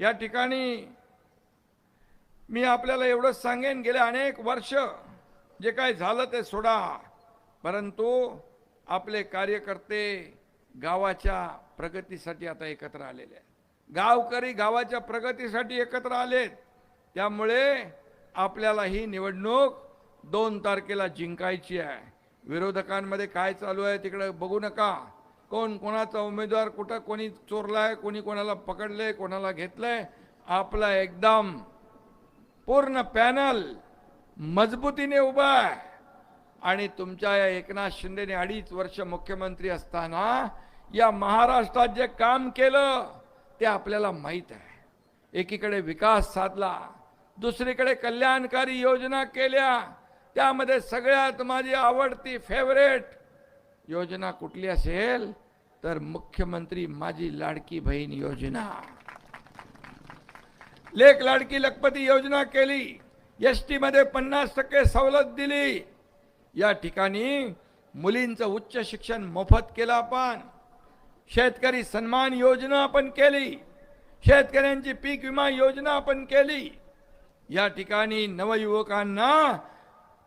या ठिकाणी मी आपल्याला एवढंच सांगेन, गेले अनेक वर्ष जे काय झालं ते सोडा, परंतु आपले कार्यकर्ते गावाच्या प्रगतीसाठी आता एकत्र आलेले आहेत. गावकरी गावाच्या प्रगतीसाठी एकत्र आलेत. त्यामुळे आपल्याला ही निवडणूक 2 तारखेला जिंकायची आहे. विरोधकांमध्ये काय चालू आहे तिकडे बघू नका. कोण कोणाचा उमेदवार कुठं कोणी चोरलाय, कोणी कोणाला पकडले, कोणाला घेतलंय. आपला एकदम पूर्ण पॅनल मजबूतीने उभा आहे. आणि तुमच्या या एकनाथ शिंदेने 2.5 वर्ष मुख्यमंत्री असताना या महाराष्ट्रात जे काम केलं ते आपल्याला माहीत आहे. एकीकडे विकास साधला, दुसरीकडे कल्याणकारी योजना केल्या. त्यामध्ये सगळ्यात माझी आवडती फेवरेट योजना कुठली असेल तर मुख्यमंत्री माझी लाडकी बहीण योजना. लेक लाडकी लखपती योजना केली. एसटी मध्ये 50% सवलत दिली. या ठिकाणी मुलींचं उच्च शिक्षण मोफत केलं आपण. शेतकरी सन्मान योजना आपण केली. शेतकऱ्यांची पीक विमा योजना आपण केली. या ठिकाणी नवयुवकांना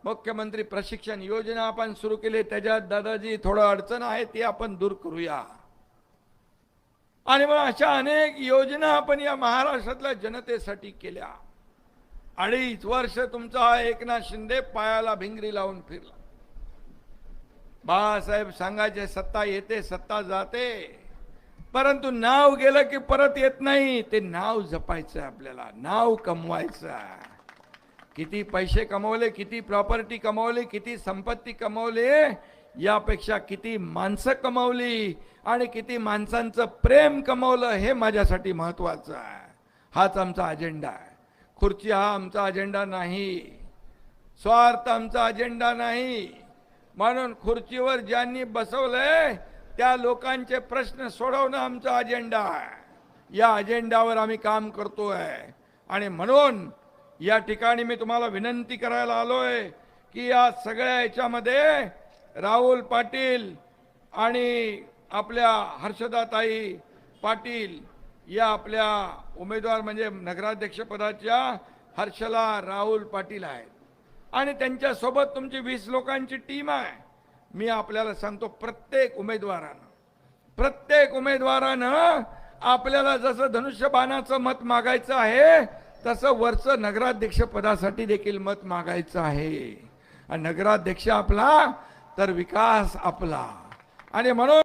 मुख्यमंत्री प्रशिक्षण योजना आपण सुरू केली. त्याच्यात दादाजी थोडं अडचण आहे ती आपण दूर करूया. आणि मग अशा अनेक योजना आपण या महाराष्ट्रातल्या जनतेसाठी केल्या. 2.5 वर्ष तुमचा हा एकनाथ शिंदे पायाला भिंगरी लावून फिरला. बाळासाहेब सांगायचे सत्ता येते सत्ता जाते, परंतु नाव गेलं की परत येत नाही. ते नाव जपायचं आपल्याला, नाव कमवायचं. किती पैसे कमवले, किती प्रॉपर्टी कमवली, किती संपत्ती कमवली, यापेक्षा किती माणसं कमवली आणि किती माणसांचं प्रेम कमवलं हे माझ्यासाठी महत्त्वाचं आहे. हाच आमचा अजेंडा आहे. खुर्ची हा आमचा अजेंडा नाही, स्वार्थ आमचा अजेंडा नाही. म्हणून खुर्चीवर ज्यांनी बसवलंय त्या लोकांचे प्रश्न सोडवणं आमचा अजेंडा आहे. या अजेंडावर आम्ही काम करतोय. आणि म्हणून या ठिकाणी मी तुम्हाला विनंती करायला आलोय की या सगळ्या याच्यामध्ये राहुल पाटील आणि आपल्या हर्षदाताई पाटील या आपल्या उमेदवार म्हणजे नगराध्यक्ष पदाच्या हर्षला राहुल पाटील आहेत. आणि त्यांच्या सोबत तुमची 20 लोकांची टीम आहे. मी आपल्याला सांगतो प्रत्येक उमेदवारानं आपल्याला जसं धनुष्यबाणाचं मत मागायचं आहे तसं वरचं नगराध्यक्ष पदासाठी देखील मत मागायचं आहे. आणि नगराध्यक्ष आपला तर विकास आपला. आणि म्हणून